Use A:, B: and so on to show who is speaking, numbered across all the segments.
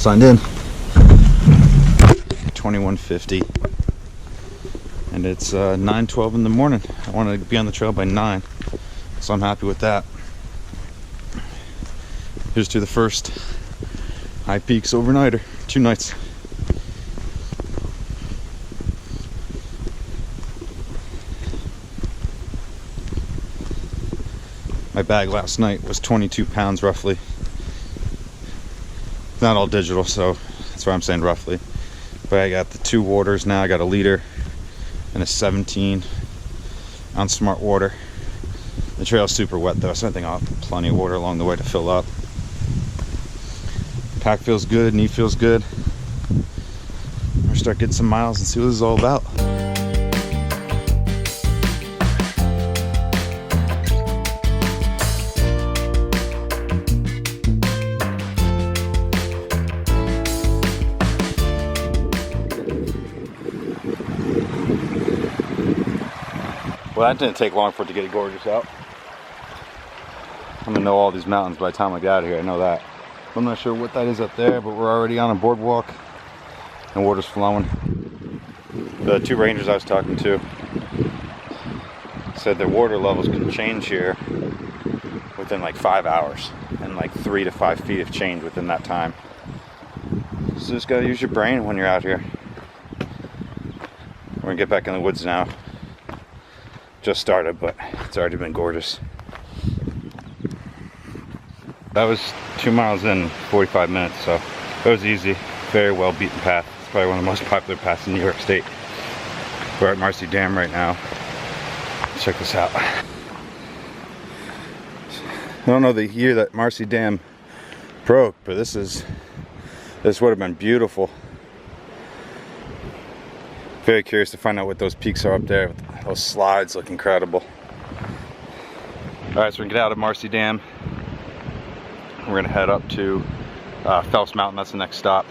A: signed in. 2150. And it's 9:12 in the morning. I wanted to be on the trail by 9, so I'm happy with that. Here's to the first High Peaks overnighter, 2 nights. My bag last night was 22 pounds roughly. It's not all digital, so that's why I'm saying roughly. But I got the 2 waters now. I got a liter and a 17-ounce smart water. The trail's super wet though, so I think I'll have plenty of water along the way to fill up. Pack feels good, knee feels good. We'll start getting some miles and see what this is all about. Well, that didn't take long for it to get gorgeous out. I'm gonna know all these mountains by the time I get out of here, I know that. I'm not sure what that is up there, but we're already on a boardwalk and water's flowing. The 2 rangers I was talking to said their water levels can change here within like 5 hours, and like 3 to 5 feet of change within that time. So just gotta use your brain when you're out here. We're gonna get back in the woods now. Just started, but it's already been gorgeous. That was 2 miles in 45 minutes, so it was easy. Very well beaten path. It's probably one of the most popular paths in New York State. We're at Marcy Dam right now. Let's check this out. I don't know the year that Marcy Dam broke, but this would have been beautiful. Very curious to find out what those peaks are up there. Those slides look incredible. Alright, so we're gonna get out of Marcy Dam. We're gonna head up to Phelps Mountain. That's the next stop.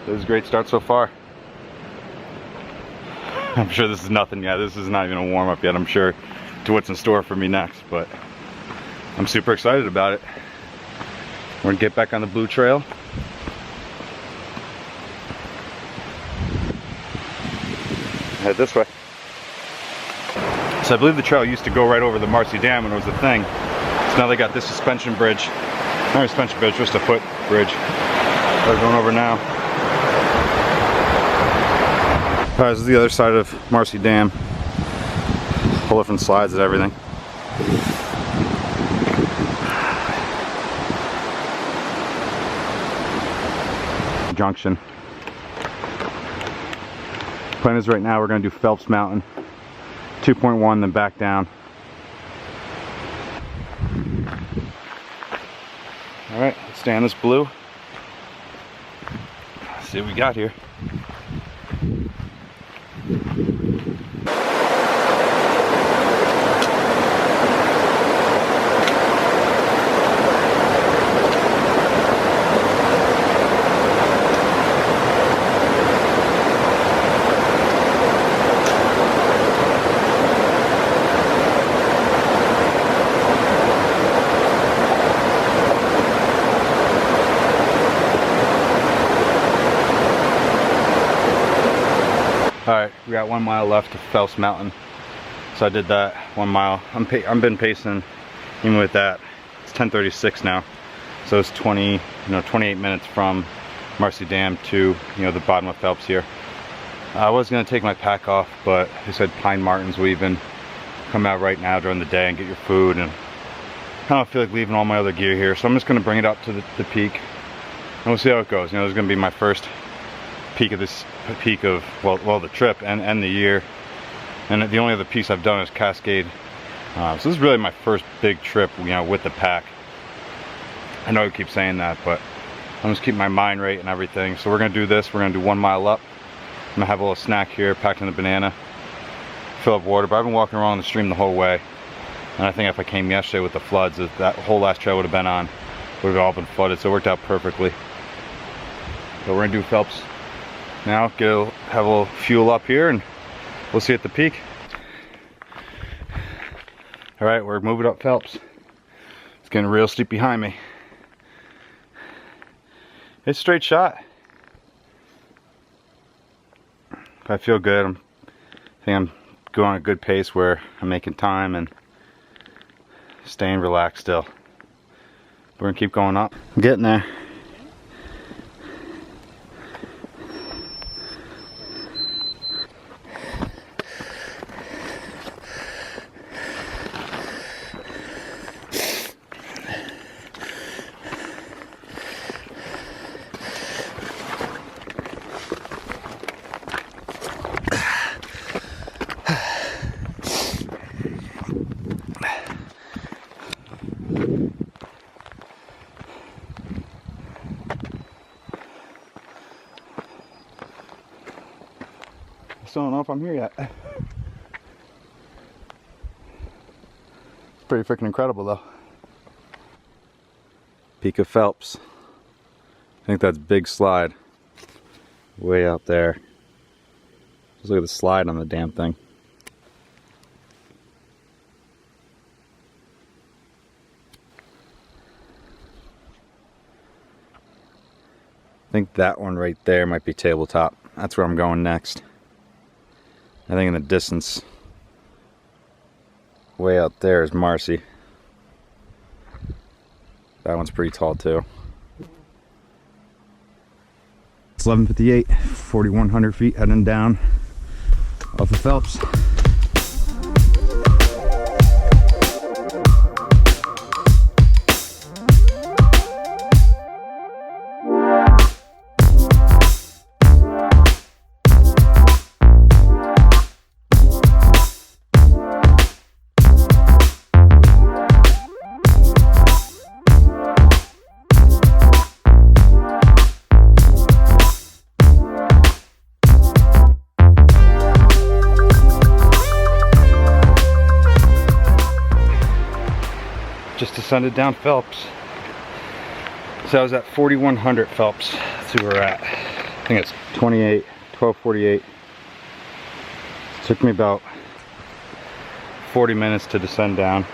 A: This is a great start so far. I'm sure this is nothing yet. This is not even a warm up yet, I'm sure, to what's in store for me next, but I'm super excited about it. We're gonna get back on the Blue Trail. Head this way. So I believe the trail used to go right over the Marcy Dam when it was a thing. So now they got this suspension bridge. Not a suspension bridge, just a foot bridge. We're going over now. Alright, this is the other side of Marcy Dam. Whole different slides and everything. Junction. Plan is right now we're going to do Phelps Mountain 2.1, then back down. Alright, let's stay on this blue. Let's see what we got here. Alright, we got 1 mile left to Phelps Mountain. So I did that 1 mile. I've been pacing even with that. It's 10:36 now. So it's 28 minutes from Marcy Dam to, the bottom of Phelps here. I was gonna take my pack off, but they said pine martens will even come out right now during the day and get your food, and I don't feel like leaving all my other gear here. So I'm just gonna bring it up to the peak and we'll see how it goes. This is gonna be my first peak of the trip and the year, and the only other piece I've done is Cascade. So this is really my first big trip, with the pack. I know I keep saying that, but I'm just keeping my mind right and everything. So we're gonna do this. We're gonna do 1 mile up. I'm gonna have a little snack here, packed in a banana, fill up water. But I've been walking along the stream the whole way, and I think if I came yesterday with the floods, that whole last trail would have been on, would have all been flooded. So it worked out perfectly. So we're gonna do Phelps now, have a little fuel up here, and we'll see at the peak. Alright, we're moving up Phelps. It's getting real steep behind me. It's a straight shot. I feel good. I think I'm going at a good pace where I'm making time and staying relaxed still. We're gonna keep going up. I'm getting there. I don't know if I'm here yet. It's pretty freaking incredible though. Peak of Phelps. I think that's big slide. Way out there. Just look at the slide on the damn thing. I think that one right there might be Tabletop. That's where I'm going next. I think in the distance, way out there is Marcy. That one's pretty tall too. It's 11:58, 4,100 feet heading down off of Phelps. Just descended down Phelps. So I was at 4,100 Phelps. That's where we're at. I think it's 12:48. Took me about 40 minutes to descend down.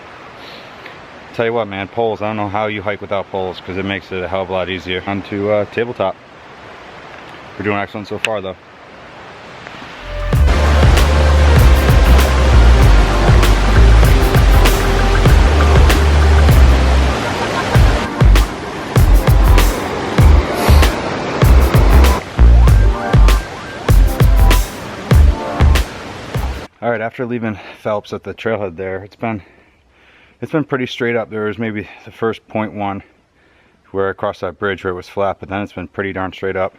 A: Tell you what, man, poles. I don't know how you hike without poles because it makes it a hell of a lot easier. On to Tabletop. We're doing excellent so far though. Alright, after leaving Phelps at the trailhead there, it's been pretty straight up. There was maybe the first .1 where I crossed that bridge where it was flat, but then it's been pretty darn straight up.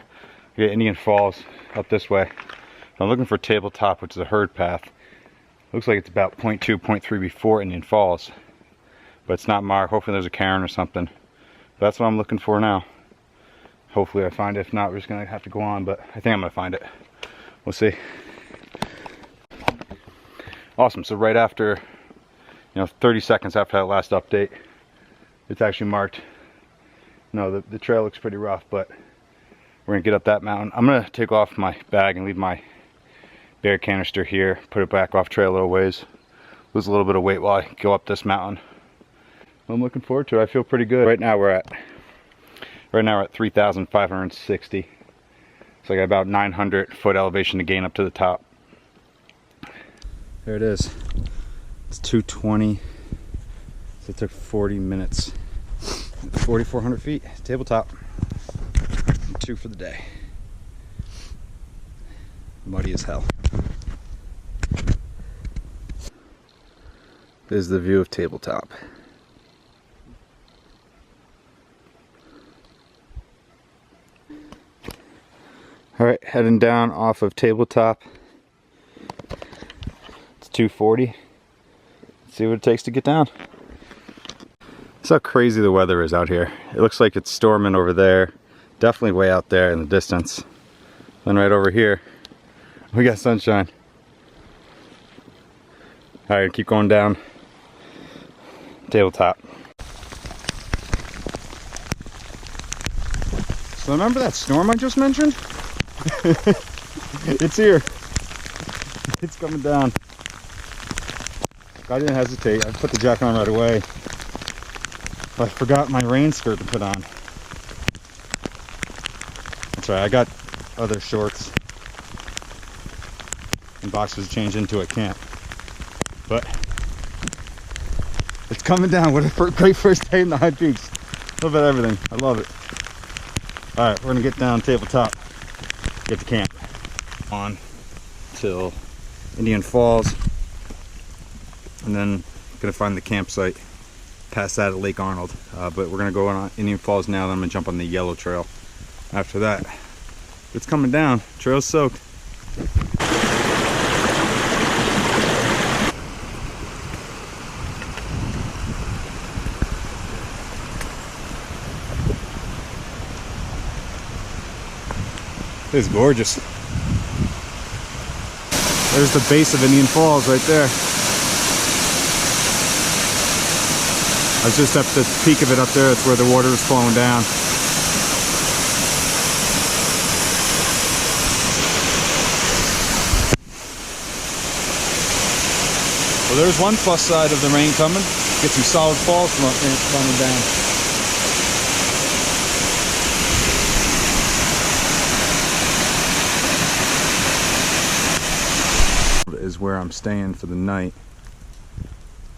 A: You get Indian Falls up this way. I'm looking for Tabletop, which is a herd path. Looks like it's about .2, .3 before Indian Falls, but it's not marked. Hopefully there's a cairn or something. But that's what I'm looking for now. Hopefully I find it. If not, we're just gonna have to go on, but I think I'm gonna find it. We'll see. Awesome. So right after, 30 seconds after that last update, it's actually marked. No, the trail looks pretty rough, but we're gonna get up that mountain. I'm gonna take off my bag and leave my bear canister here, put it back off trail a little ways, lose a little bit of weight while I go up this mountain. I'm looking forward to it. I feel pretty good. Right now we're at 3,560. So I got about 900 foot elevation to gain up to the top. There it is. It's 2:20. So it took 40 minutes. 4,400 feet. Tabletop. 2 for the day. Muddy as hell. There's the view of Tabletop. Alright, heading down off of Tabletop. 240. Let's see what it takes to get down. That's how crazy the weather is out here. It looks like it's storming over there. Definitely way out there in the distance. Then right over here, we got sunshine. Alright, keep going down. Tabletop. So remember that storm I just mentioned? It's here. It's coming down. I didn't hesitate. I put the jacket on right away. But I forgot my rain skirt to put on. That's right, I got other shorts and boxes to change into at camp. But it's coming down. What a great first day in the High Peaks. Love it, everything. I love it. All right, we're gonna get down tabletop, get to camp. On till Indian Falls, and then gonna find the campsite past that at Lake Arnold. But we're gonna go on Indian Falls now, then I'm gonna jump on the yellow trail after that. It's coming down, trail's soaked. It's gorgeous. There's the base of Indian Falls right there. I was just at the peak of it up there. That's where the water was flowing down. Well, there's one plus side of the rain coming. Get some solid falls running down. Is where I'm staying for the night,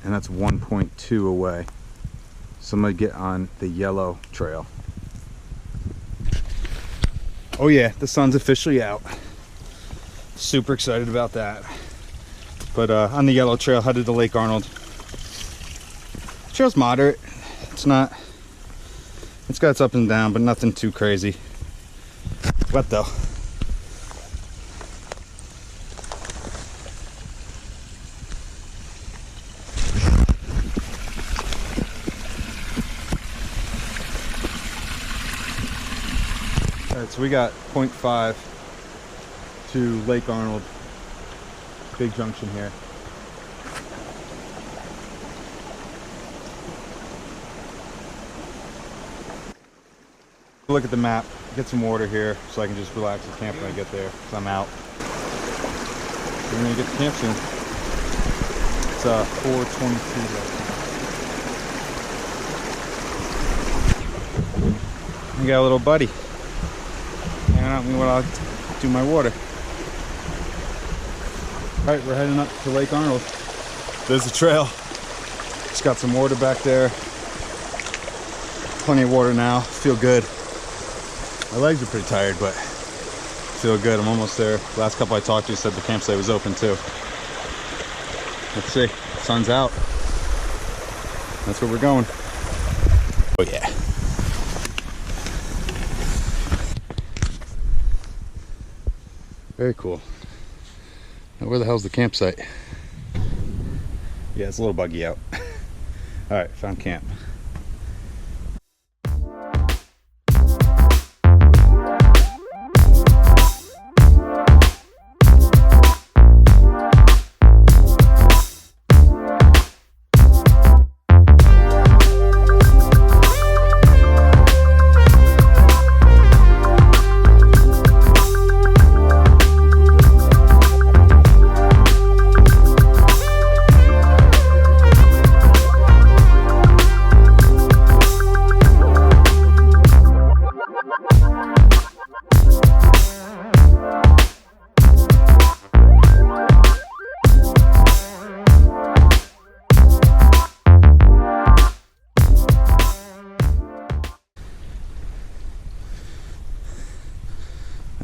A: and that's 1.2 away. So I'm gonna get on the yellow trail. Oh yeah, the sun's officially out. Super excited about that. But on the yellow trail, headed to Lake Arnold. Trail's moderate. It's got its up and down, but nothing too crazy. Wet though. So we got 0.5 to Lake Arnold, big junction here. Look at the map, get some water here so I can just relax at camp when I get there, because I'm out. We're gonna get to camp soon. It's 4:22 right now. We got a little buddy. Out me while I do my water. All right, we're heading up to Lake Arnold. There's the trail. Just got some water back there. Plenty of water now. Feel good. My legs are pretty tired, but feel good. I'm almost there. Last couple I talked to said the campsite was open too. Let's see. Sun's out. That's where we're going. Oh yeah. Very cool. Now where the hell's the campsite? Yeah, it's a little buggy out. All right, found camp.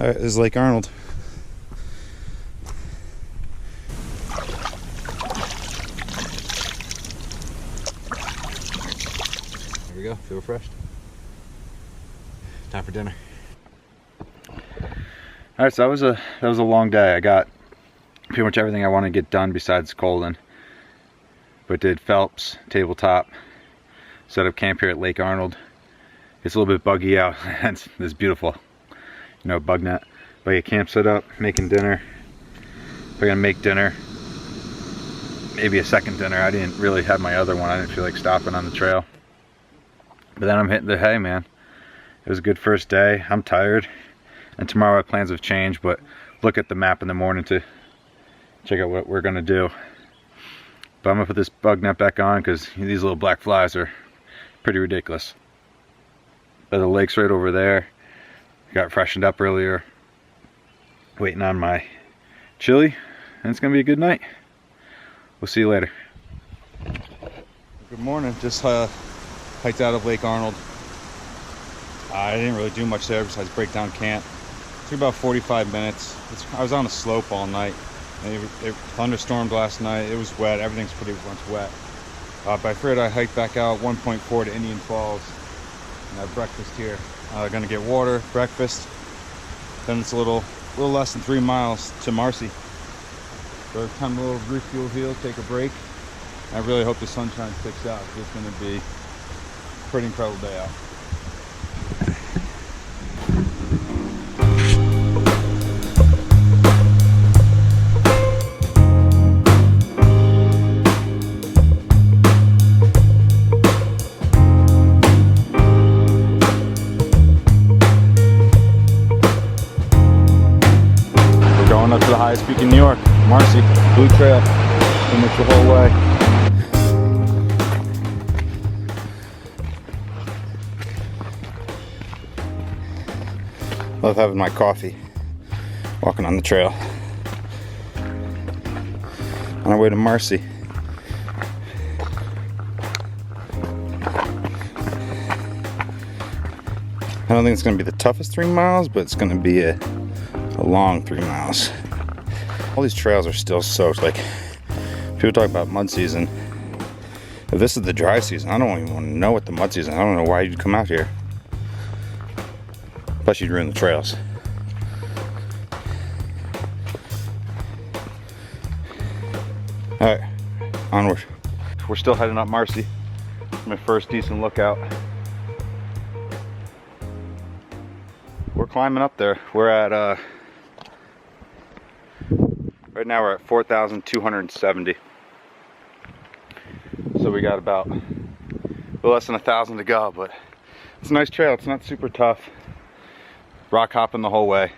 A: All right, this is Lake Arnold. There we go, feel refreshed. Time for dinner. All right, so that was a long day. I got pretty much everything I want to get done besides Colden. But did Phelps, Tabletop, set up camp here at Lake Arnold. It's a little bit buggy out. It's beautiful. You know, bug net. But yeah, camp set up, making dinner. We're gonna make dinner. Maybe a second dinner. I didn't really have my other one. I didn't feel like stopping on the trail. But then I'm hitting the hay, man. It was a good first day. I'm tired. And tomorrow my plans have changed, but look at the map in the morning to check out what we're gonna do. But I'm gonna put this bug net back on because these little black flies are pretty ridiculous. But the lake's right over there. Got freshened up earlier, waiting on my chili, and it's gonna be a good night. We'll see you later. Good morning. Just hiked out of Lake Arnold. I didn't really do much there besides break down camp. It took about 45 minutes. I was on a slope all night. It thunderstormed last night. It was wet. Everything's pretty much wet. But I figured I hiked back out 1.4 to Indian Falls and have breakfast here. Gonna get water, breakfast. Then it's a little less than 3 miles to Marcy. So time a little refuel here, take a break. I really hope the sunshine sticks out. It's gonna be a pretty incredible day out. Up to the highest peak in New York, Marcy, Blue Trail, pretty much the whole way. Love having my coffee, walking on the trail. On our way to Marcy. I don't think it's going to be the toughest 3 miles, but it's going to be a long 3 miles. All these trails are still soaked. Like, people talk about mud season. If this is the dry season, I don't even want to know what the mud season. I don't know why you'd come out here. Plus you'd ruin the trails. Alright, onward. We're still heading up Marcy. My first decent lookout. We're climbing up there. We're at right now we're at 4,270. So we got about a little less than 1,000 to go, but it's a nice trail. It's not super tough. Rock hopping the whole way.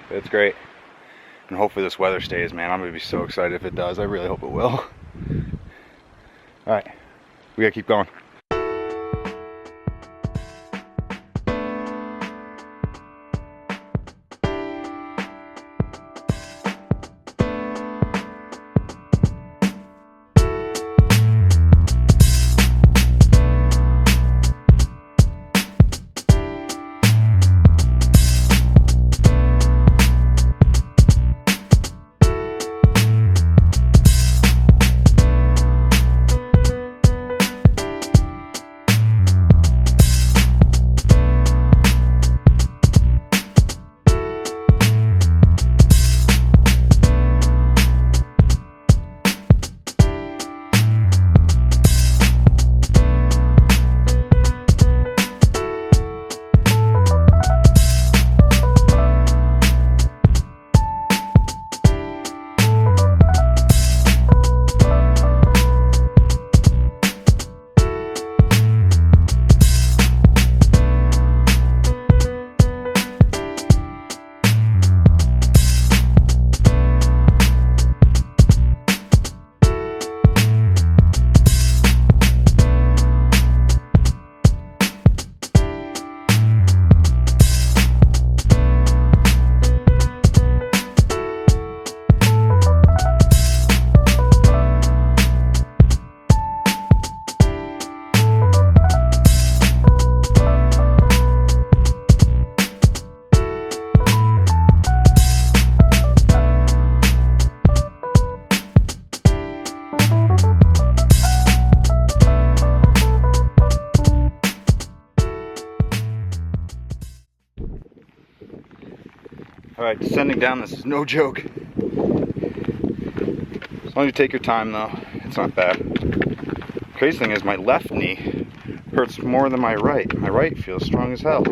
A: It's great. And hopefully this weather stays, man. I'm gonna be so excited if it does. I really hope it will. Alright, we gotta keep going. Alright, descending down this is no joke. As long as you take your time though, it's not bad. Crazy thing is my left knee hurts more than my right. My right feels strong as hell.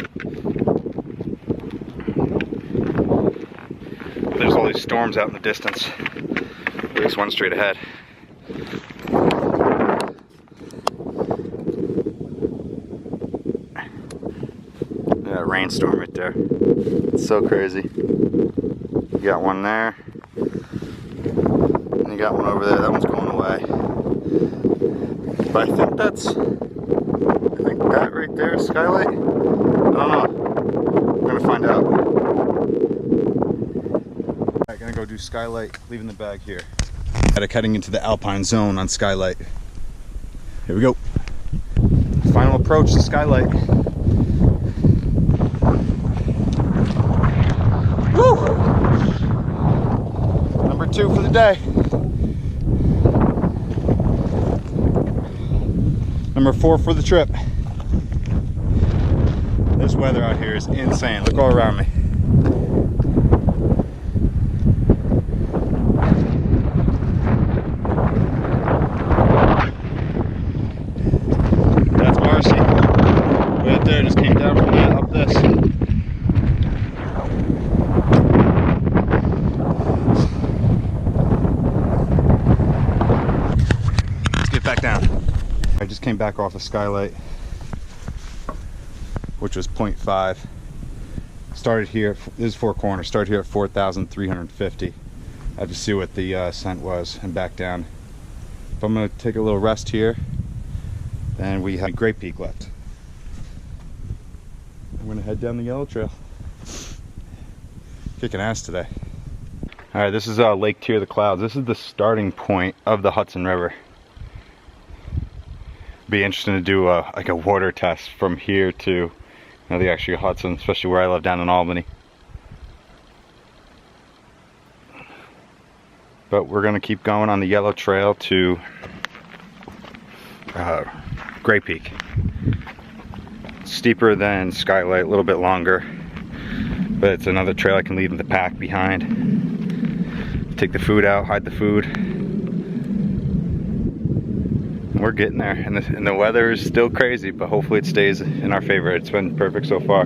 A: There's all these storms out in the distance. There's one straight ahead. Yeah, rainstorm right there. It's so crazy. You got one there. And you got one over there. That one's going away. But I think That right there, Skylight? I don't know. I'm gonna find out. Alright, gonna go do Skylight, leaving the bag here. Heading into the Alpine Zone on Skylight. Here we go. Final approach to Skylight. Woo! Number 2 for the day. Number 4 for the trip. This weather out here is insane. Look all around me. That's Marcy. Right there, just came down from that up this. Let's get back down. I just came back off of Skylight, which was 0.5. Started here, this is 4 corners, started here at 4,350. I had to see what the ascent was and back down. If I'm gonna take a little rest here, then we have Gray Peak left. I'm gonna head down the yellow trail. Kicking ass today. All right, this is Lake Tier of the Clouds. This is the starting point of the Hudson River. Be interesting to do like a water test from here to the actual Hudson, especially where I live down in Albany. But we're gonna keep going on the yellow trail to Gray Peak. Steeper than Skylight, a little bit longer, but it's another trail I can leave the pack behind. Take the food out, hide the food. We're getting there, and the weather is still crazy, but hopefully it stays in our favor. It's been perfect so far.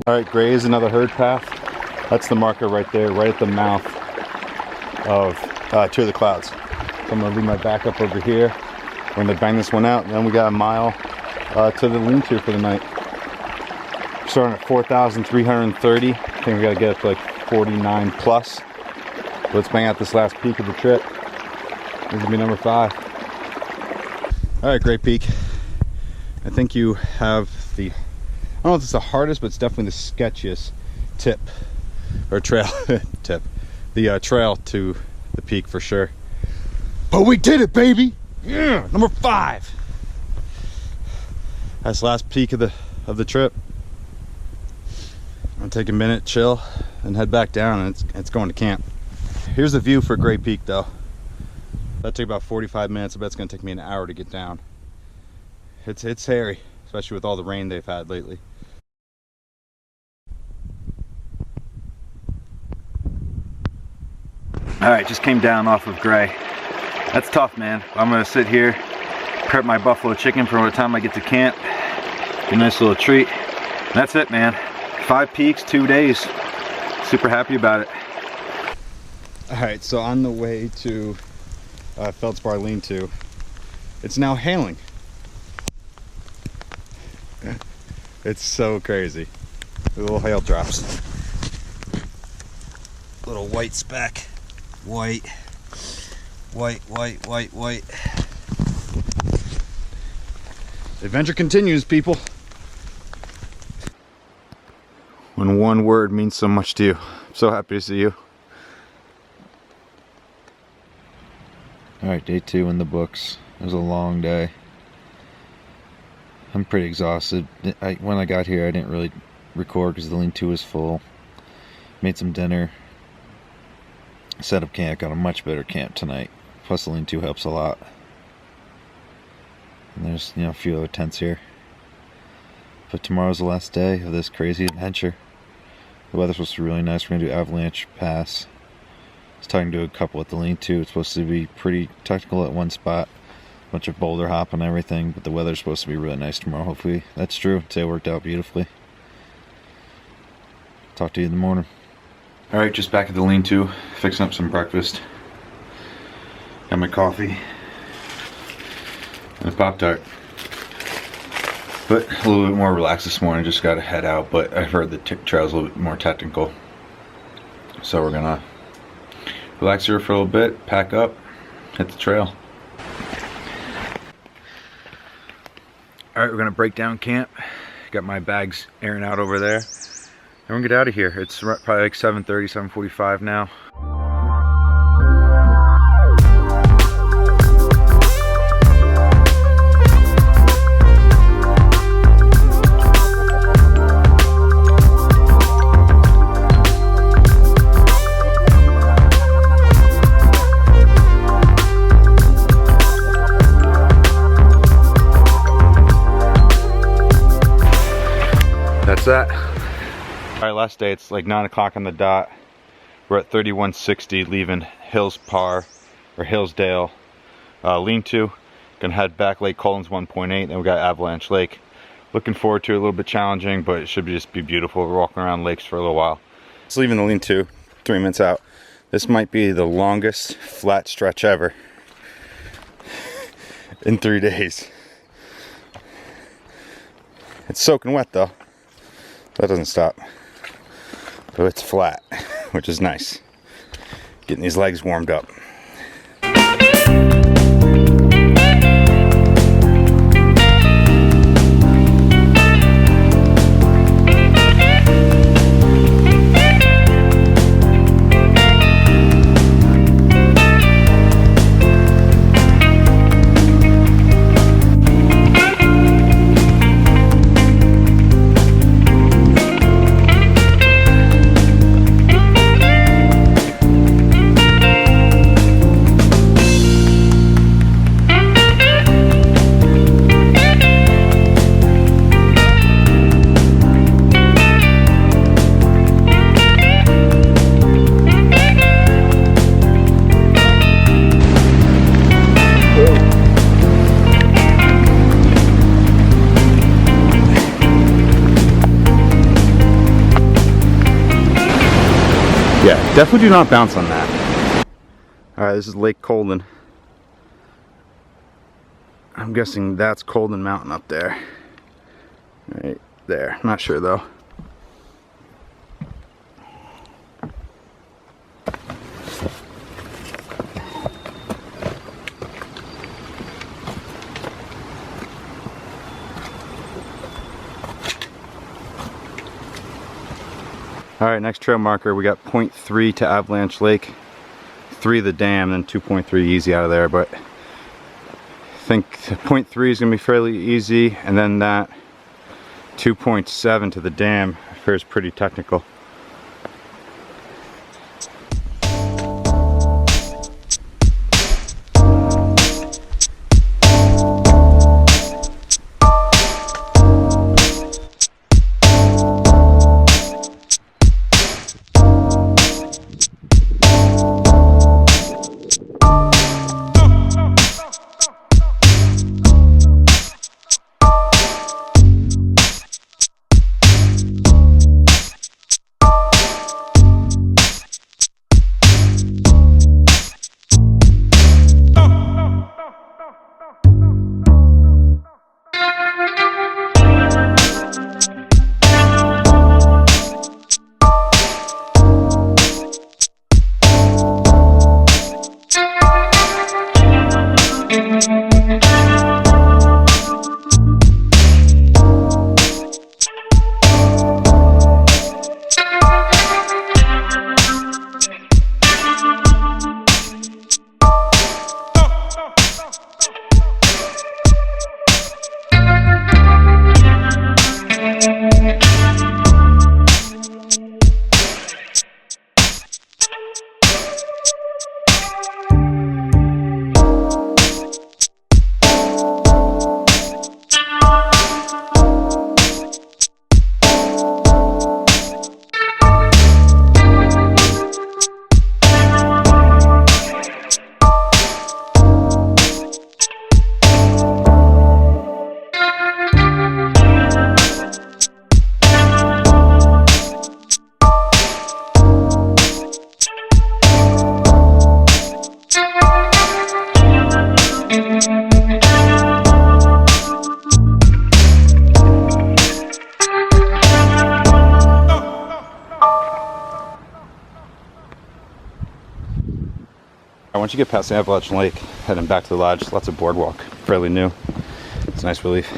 A: All right, Gray is another herd path. That's the marker right there, right at the mouth of Tier of the Clouds. So I'm gonna leave my back up over here. We're gonna bang this one out, and then we got a mile to the lean-to for the night. Starting at 4,330. I think we gotta get up to like 49 plus. Let's bang out this last peak of the trip. This is gonna be number 5. All right, Gray Peak. I think you have the, I don't know if it's the hardest, but it's definitely the sketchiest tip or trail tip. The trail to the peak for sure. But we did it, baby! Yeah, number 5. That's the last peak of the trip. I'm gonna take a minute, chill, and head back down, and it's going to camp. Here's the view for Gray Peak though. That took about 45 minutes. I bet it's gonna take me an hour to get down. It's hairy, especially with all the rain they've had lately. All right, just came down off of Gray. That's tough, man. I'm gonna sit here, prep my buffalo chicken for the time I get to camp. Get a nice little treat. And that's it, man. 5 peaks, 2 days. Super happy about it. All right, so on the way to Phelps Bar Lean-To, it's now hailing. It's so crazy. The little hail drops. Little white speck. White. White, white, white, white. The adventure continues, people. When one word means so much to you. I'm so happy to see you.
B: Alright, day 2 in the books. It was a long day. I'm pretty exhausted. When I got here, I didn't really record because the lean-to was full. Made some dinner. Set up camp. Got a much better camp tonight. Plus the lean-to helps a lot. And there's, a few other tents here. But tomorrow's the last day of this crazy adventure. The weather's supposed to be really nice. We're going to do Avalanche Pass. I was talking to a couple at the lean-to. It's supposed to be pretty technical at one spot. Bunch of boulder hop and everything. But the weather's supposed to be really nice tomorrow. Hopefully that's true. Today worked out beautifully. Talk to you in the morning.
A: Alright, just back at the lean-to. Fixing up some breakfast. Got my coffee. And a Pop-Tart. But a little bit more relaxed this morning, just got to head out, but I've heard the trail's a little bit more technical. So we're gonna relax here for a little bit, pack up, hit the trail. Alright, we're gonna break down camp. Got my bags airing out over there. And we're gonna get out of here. It's probably like 7:30, 7:45 now. That's that. All right, last day, it's like 9 o'clock on the dot. We're at 3160, leaving Hillsdale lean-to. Gonna head back Lake Collins 1.8, then we got Avalanche Lake. Looking forward to it, a little bit challenging, but it should just be beautiful. We're walking around lakes for a little while. Just leaving the lean-to, 3 minutes out. This might be the longest flat stretch ever in 3 days. It's soaking wet though. That doesn't stop. But it's flat, which is nice. Getting these legs warmed up. Yeah, definitely do not bounce on that. Alright, this is Lake Colden. I'm guessing that's Colden Mountain up there. Right there. Not sure though. Alright, next trail marker, we got 0.3 to Avalanche Lake, 3 to the dam, and 2.3 easy out of there, but I think 0.3 is going to be fairly easy, and then that 2.7 to the dam appears pretty technical. Once you get past the Appalachian Lake, heading back to the lodge, lots of boardwalk, fairly new. It's a nice relief.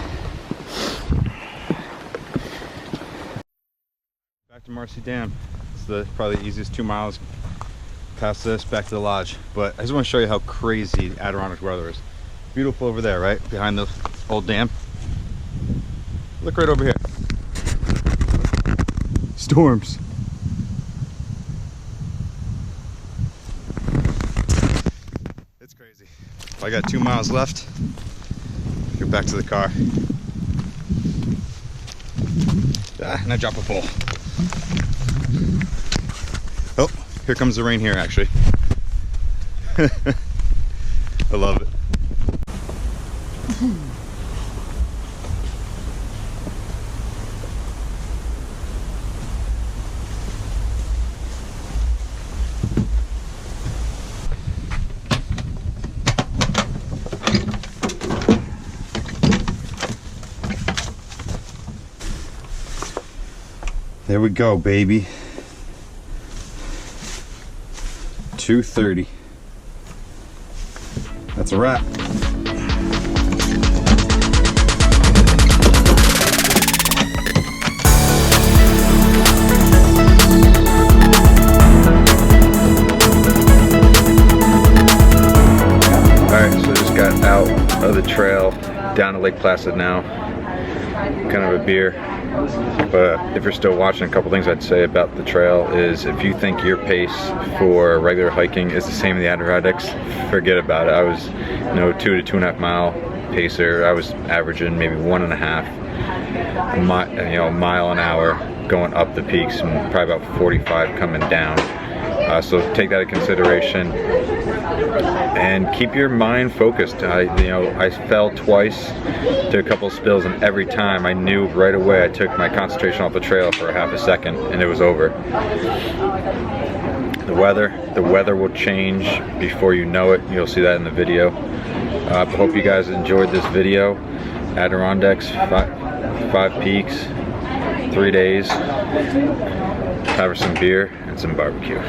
A: Back to Marcy Dam. It's probably the easiest 2 miles past this, back to the lodge. But I just want to show you how crazy the Adirondack weather is. Beautiful over there, right? Behind the old dam. Look right over here. Storms. It's crazy. I got 2 miles left. Get back to the car. And I drop a pole. Oh, here comes the rain here actually. I love it. There we go, baby. 2:30. That's a wrap. Alright, so just got out of the trail, down to Lake Placid now. Kind of a beer. But if you're still watching, a couple things I'd say about the trail is if you think your pace for regular hiking is the same in the Adirondacks, forget about it. I was, 2 to 2.5 mile pacer. I was averaging maybe 1.5 mile an hour going up the peaks, and probably about 45 coming down. So take that into consideration and keep your mind focused. I fell twice, took a couple spills, and every time I knew right away I took my concentration off the trail for a half a second and it was over. The weather will change before you know it. You'll see that in the video. I hope you guys enjoyed this video. Adirondacks, five peaks, 3 days. Have some beer and some barbecue.